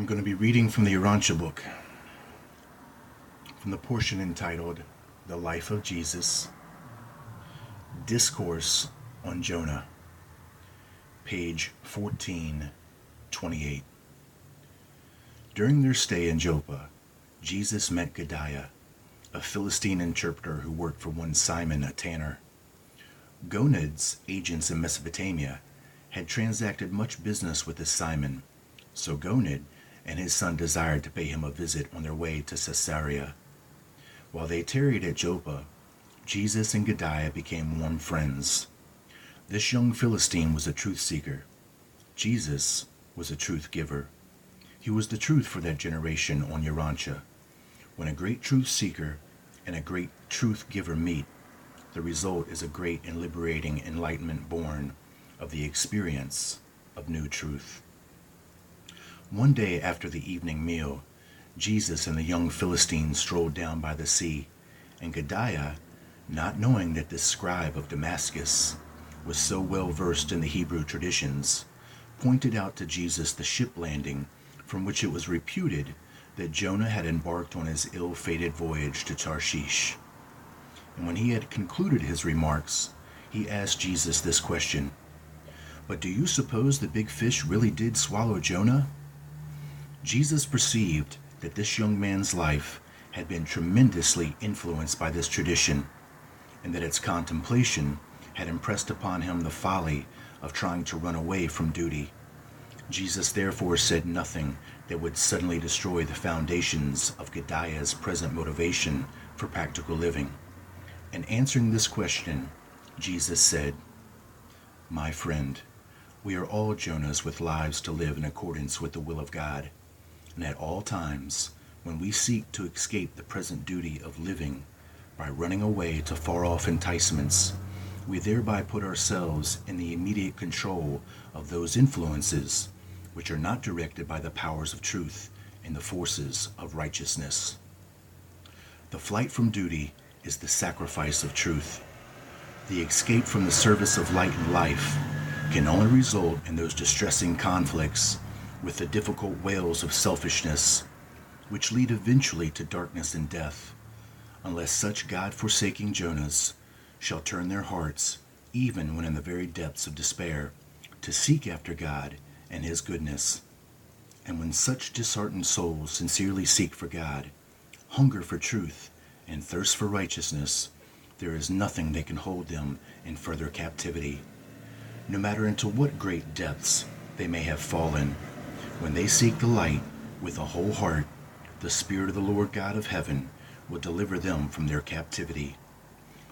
I'm going to be reading from the Urantia book, from the portion entitled The Life of Jesus, Discourse on Jonah, page 1428. During their stay in Joppa, Jesus met Gadiah, a Philistine interpreter who worked for one Simon, a tanner. Gonad's agents in Mesopotamia had transacted much business with this Simon, so Gonad and his son desired to pay him a visit on their way to Caesarea. While they tarried at Joppa, Jesus and Gadiah became warm friends. This young Philistine was a truth seeker. Jesus was a truth giver. He was the truth for that generation on Urantia. When a great truth seeker and a great truth giver meet, the result is a great and liberating enlightenment born of the experience of new truth. One day after the evening meal, Jesus and the young Philistine strolled down by the sea, and Gadiah, not knowing that this scribe of Damascus was so well versed in the Hebrew traditions, pointed out to Jesus the ship landing from which it was reputed that Jonah had embarked on his ill-fated voyage to Tarshish. And when he had concluded his remarks, he asked Jesus this question: "But do you suppose the big fish really did swallow Jonah?" Jesus perceived that this young man's life had been tremendously influenced by this tradition, and that its contemplation had impressed upon him the folly of trying to run away from duty. Jesus therefore said nothing that would suddenly destroy the foundations of Gadiah's present motivation for practical living. And answering this question, Jesus said, "My friend, we are all Jonahs with lives to live in accordance with the will of God. And at all times, when we seek to escape the present duty of living by running away to far-off enticements, we thereby put ourselves in the immediate control of those influences which are not directed by the powers of truth and the forces of righteousness. The flight from duty is the sacrifice of truth. The escape from the service of light and life can only result in those distressing conflicts with the difficult wails of selfishness, which lead eventually to darkness and death, unless such God-forsaking Jonahs shall turn their hearts, even when in the very depths of despair, to seek after God and His goodness. And when such disheartened souls sincerely seek for God, hunger for truth, and thirst for righteousness, there is nothing that can hold them in further captivity. No matter into what great depths they may have fallen, when they seek the light with a whole heart, the Spirit of the Lord God of heaven will deliver them from their captivity.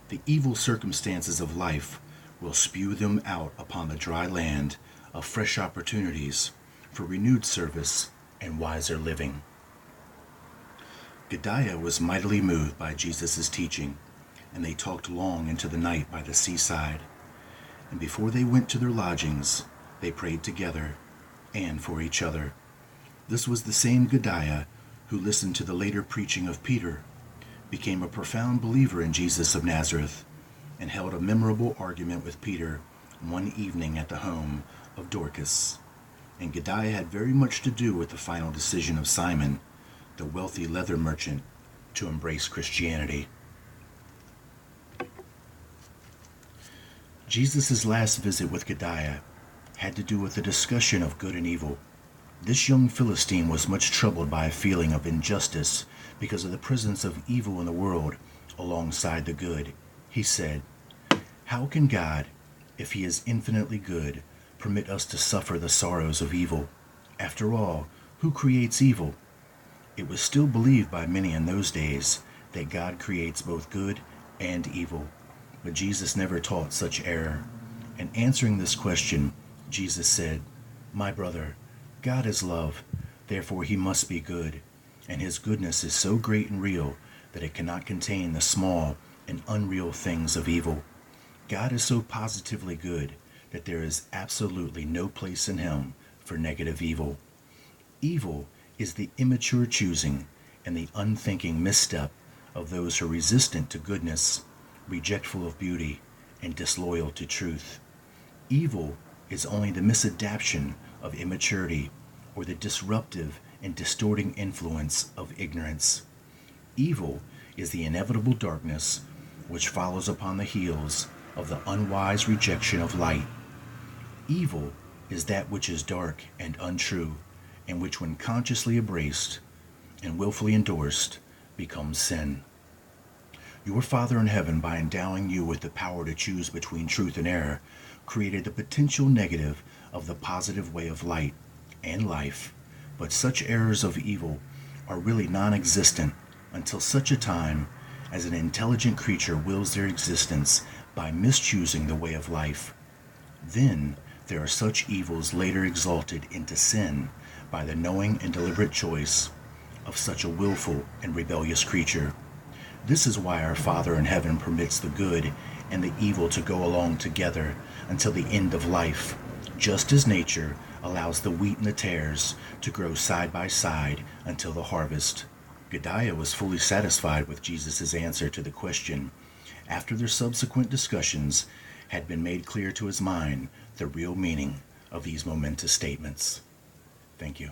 The evil circumstances of life will spew them out upon the dry land of fresh opportunities for renewed service and wiser living." Gadiah was mightily moved by Jesus' teaching, and they talked long into the night by the seaside. And before they went to their lodgings, they prayed together and for each other. This was the same Gadiah who listened to the later preaching of Peter, became a profound believer in Jesus of Nazareth, and held a memorable argument with Peter one evening at the home of Dorcas. And Gadiah had very much to do with the final decision of Simon, the wealthy leather merchant, to embrace Christianity. Jesus' last visit with Gadiah had to do with the discussion of good and evil. This young Philistine was much troubled by a feeling of injustice because of the presence of evil in the world alongside the good. He said, "How can God, if He is infinitely good, permit us to suffer the sorrows of evil? After all, who creates evil?" It was still believed by many in those days that God creates both good and evil, but Jesus never taught such error. And answering this question, Jesus said, "My brother, God is love, therefore He must be good, and His goodness is so great and real that it cannot contain the small and unreal things of evil. God is so positively good that there is absolutely no place in Him for negative evil. Evil is the immature choosing and the unthinking misstep of those who are resistant to goodness, rejectful of beauty, and disloyal to truth. Evil is only the misadaptation of immaturity or the disruptive and distorting influence of ignorance. Evil is the inevitable darkness which follows upon the heels of the unwise rejection of light. Evil is that which is dark and untrue, and which, when consciously embraced and willfully endorsed, becomes sin. Your Father in heaven, by endowing you with the power to choose between truth and error, created the potential negative of the positive way of light and life, but such errors of evil are really non existent until such a time as an intelligent creature wills their existence by mischoosing the way of life. Then there are such evils later exalted into sin by the knowing and deliberate choice of such a willful and rebellious creature. This is why our Father in heaven permits the good and the evil to go along together until the end of life, just as nature allows the wheat and the tares to grow side by side until the harvest. Gedaliah was fully satisfied with Jesus' answer to the question. After their subsequent discussions had been made clear to his mind the real meaning of these momentous statements. Thank you.